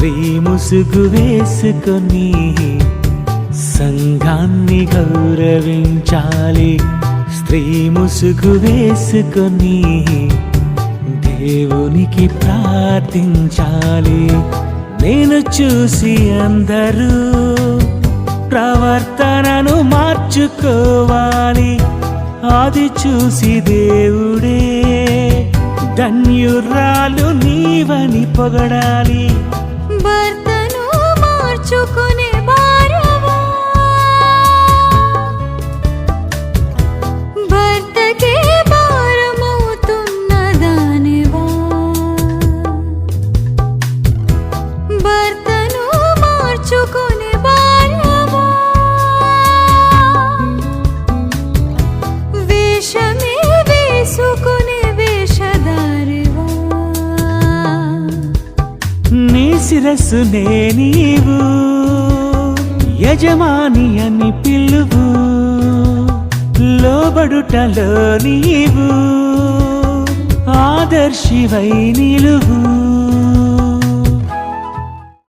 స్త్రీ ముసుగు వేసుకొని సంఘాన్ని గౌరవించాలి. స్త్రీ ముసుగు వేసుకొని దేవునికి ప్రార్థించాలి. నేను చూసి అందరూ ప్రవర్తనను మార్చుకోవాలి. అది చూసి దేవుడే ధన్యురాలు నీవని పొగడాలి. భర్తను మార్చుకునే భార్యవా, భర్తకే భారమవుతున్న దానివా. భర్తను మార్చుకునే భార్యవా, వేషమే వేసుకునే వేషధారివా. నీ శిరస్సునే నీవు యజమాని అని పిలువు. లోబడుటలో నీవు ఆదర్శివై నిలువు.